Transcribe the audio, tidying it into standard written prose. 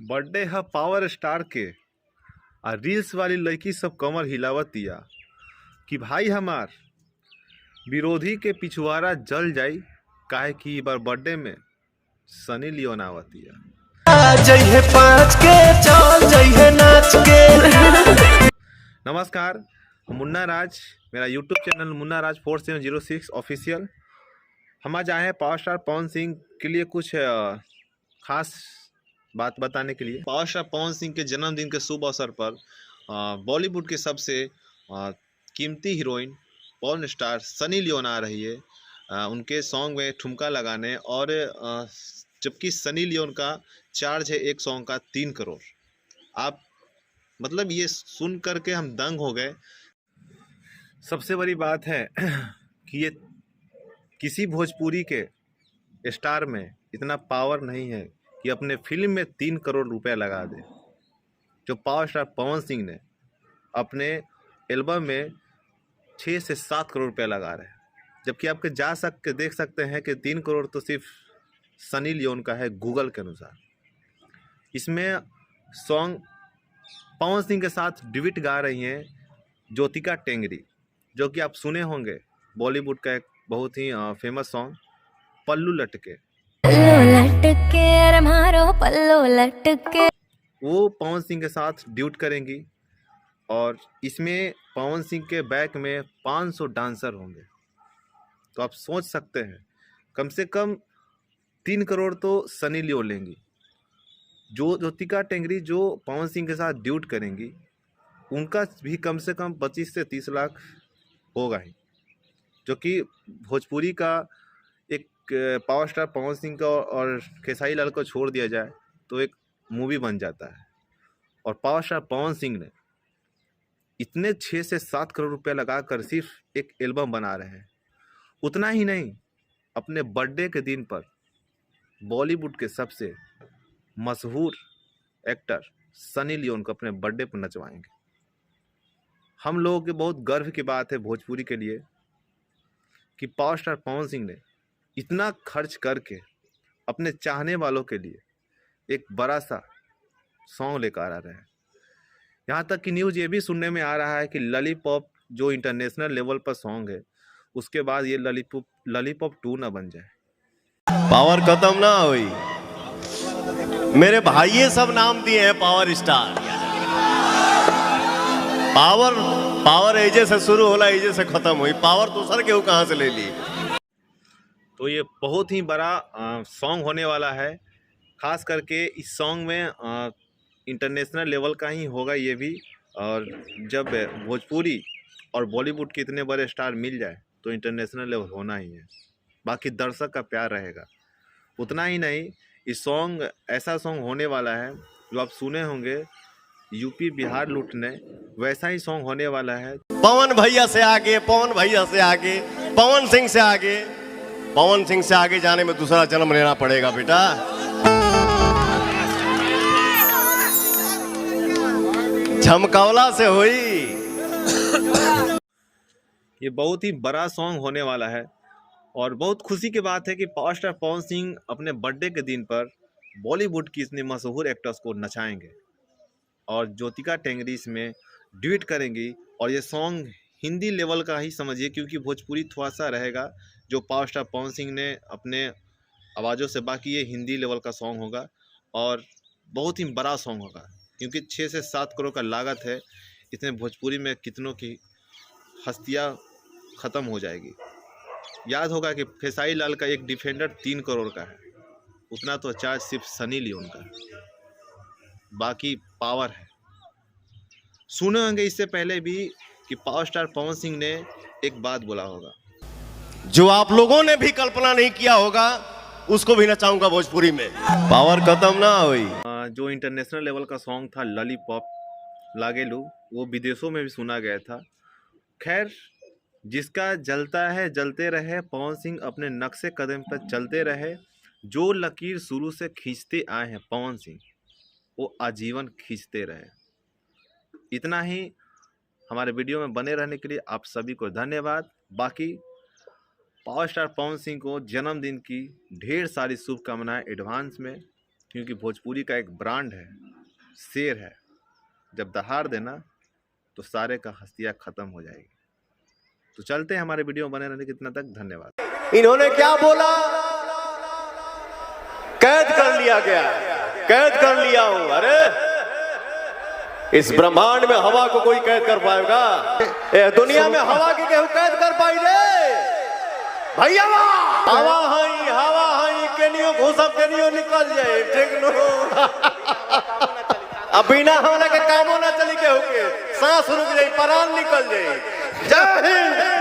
Birthday है power star के आ reels वाली लड़की सब कमर हिलावतिया कि भाई हमार विरोधी के पिछुआरा जल जाई काहे कि ई बार बर्थडे में सनी लियोन आवतिया। जइहे पाँच के चल जइहे नाच के। नमस्कार, मुन्ना राज, मेरा यूट्यूब चैनल मुन्ना राज 4706 ऑफिशियल। हम आज आए हैं पावर स्टार पवन सिंह के लिए कुछ खास बात बताने के लिए। पावर स्टार पवन सिंह के जन्मदिन के शुभ अवसर पर बॉलीवुड के सबसे कीमती heroine porn star Sunny Leone आ रही है उनके सॉन्ग में ठुमका लगाने, और जबकि सनी लियोन का चार्ज है एक सॉन्ग का 3 करोड़। आप मतलब ये सुन करके हम दंग हो गए। सबसे बड़ी बात है कि ये किसी भोजपुरी के स्टार में इतना पावर नहीं है कि अपने फिल्म में 3 करोड़ रुपए लगा दे, जो पावर स्टार पवन सिंह ने अपने एल्बम में 6 से 7 करोड़ रुपए लगा रहे हैं। जबकि आपके देख सकते हैं कि 3 करोड़ तो सिर्फ सनी लियोन का है गूगल के अनुसार। इसमें सॉन्ग पवन सिंह के साथ ड्यूट गा रही हैं ज्योतिका टेंगरी, जो कि आप सुने होंगे, बॉलीवुड का एक बहुत ही फेमस सॉन्ग पल्लू लटके। वो पवन सिंह के साथ ड्यूट करेंगी, और इसमें पवन सिंह के बैक में 500 डांसर होंगे। तो आप सोच सकते हैं कम से कम 3 करोड़ तो सनी लियोन लेंगी। जो ज्योतिका टेंगरी जो पवन सिंह के साथ ड्यूट करेंगी, उनका भी कम से कम 25 से 30 लाख होगा ही, जो कि भोजपुरी का एक पावर स्टार पवन सिंह का और खेसारी लाल को छोड़ दिया जाए तो एक मूवी बन जाता है। और पावर स्टार पवन सिंह ने इतने 6 से 7 करोड़ रुपए लगाकर सिर्फ एक एल्बम बना रहे हैं। उतना ही नहीं, अपने बर्थडे के दिन पर बॉलीवुड के सबसे मशहूर एक्टर सनी लियोन को अपने बर्थडे पर नचवाएंगे। हम लोगों के बहुत गर्व की बात है भोजपुरी के लिए कि पावर स्टार पवन सिंह ने इतना खर्च करके अपने चाहने वालों के लिए एक बड़ा सा सॉन्ग लेकर आ रहे हैं। यहाँ तक कि न्यूज़ ये भी सुनने में आ रहा है कि लॉलीपॉप जो इंटरनेशनल लेवल पर सॉन्ग है, उसके बाद ये लॉलीपॉप 2 ना बन जाए। पावर खत्म ना हुई, मेरे भाई सब नाम दिए हैं पावर स्टार। पावर एजे से शुरू होला, एजे से खत्म हुई, पावर दूसर के कहां से ले ली। तो ये बहुत ही बड़ा सॉन्ग होने वाला है। खास करके इस सॉन्ग में इंटरनेशनल लेवल का ही होगा ये भी। और जब भोजपुरी और बॉलीवुड के इतने बड़े स्टार मिल जाए तो इंटरनेशनल लेवल होना ही है। बाकी दर्शक का प्यार रहेगा। उतना ही नहीं, इस सॉन्ग ऐसा सॉन्ग होने वाला है जो आप सुने होंगे यूपी बिहार लूटने, वैसा ही सॉन्ग होने वाला है। पवन भैया से आगे, पवन भैया से आगे, पवन सिंह से आगे, पवन सिंह से आगे जाने में दूसरा जन्म लेना पड़ेगा बेटा। झमकौला से हुई। ये बहुत ही बड़ा सॉन्ग होने वाला है, और बहुत खुशी की बात है कि पावर स्टार पवन सिंह अपने बर्थडे के दिन पर बॉलीवुड की इतनी मशहूर एक्टर्स को नचाएंगे, और ज्योतिका टेंगरी इसमें ड्यूट करेंगी। और ये सॉन्ग हिंदी लेवल का ही समझिए, क्योंकि भोजपुरी थोड़ा सा रहेगा जो पावर स्टार पवन सिंह ने अपने आवाज़ों से, बाकी ये हिंदी लेवल का सॉन्ग होगा और बहुत ही बड़ा सॉन्ग होगा, क्योंकि 6 से 7 करोड़ का लागत है। इसमें भोजपुरी में कितनों की हस्तियाँ ख़त्म हो जाएगी। याद होगा कि खेसारी लाल का एक डिफेंडर 3 करोड़ का है, उतना तो चार्ज सिर्फ सनी लियोन का है। बाकी पावर है। सुने होंगे इससे पहले भी कि पावर स्टार पवन सिंह ने एक बात बोला होगा, जो आप लोगों ने भी कल्पना नहीं किया होगा उसको भी नचाऊंगा भोजपुरी में। पावर खत्म ना हुई। जो इंटरनेशनल लेवल का सॉन्ग था लॉलीपॉप लागेलू, वो विदेशों में भी सुना गया था। खैर, जिसका जलता है जलते रहे, पवन सिंह अपने नक्शे कदम पर चलते रहे। जो लकीर शुरू से खींचते आए हैं पवन सिंह, वो आजीवन खींचते रहे। इतना ही। हमारे वीडियो में बने रहने के लिए आप सभी को धन्यवाद। बाकी पावर स्टार पवन सिंह को जन्मदिन की ढेर सारी शुभकामनाएं एडवांस में। क्योंकि भोजपुरी का एक ब्रांड है, शेर है, जब दहाड़ देना तो सारे का हस्तियाँ खत्म हो जाएगी। तो चलते हैं, हमारे वीडियो बने रहने कितना तक। धन्यवाद। इन्होंने क्या बोला? कैद कर लिया गया, कैद कर लिया हूं। अरे इस ब्रह्मांड में हवा को कोई कैद कर पाएगा? दुनिया में हवा की केहू कैद कर पाई रे भैया? हवा हई केनियो घुसब केनियो निकल जाए, ठीक नो। अब बिना हमला के कामो ना चली, केहू के सांस रुक जाई, प्राण निकल जाए। जय हिंद।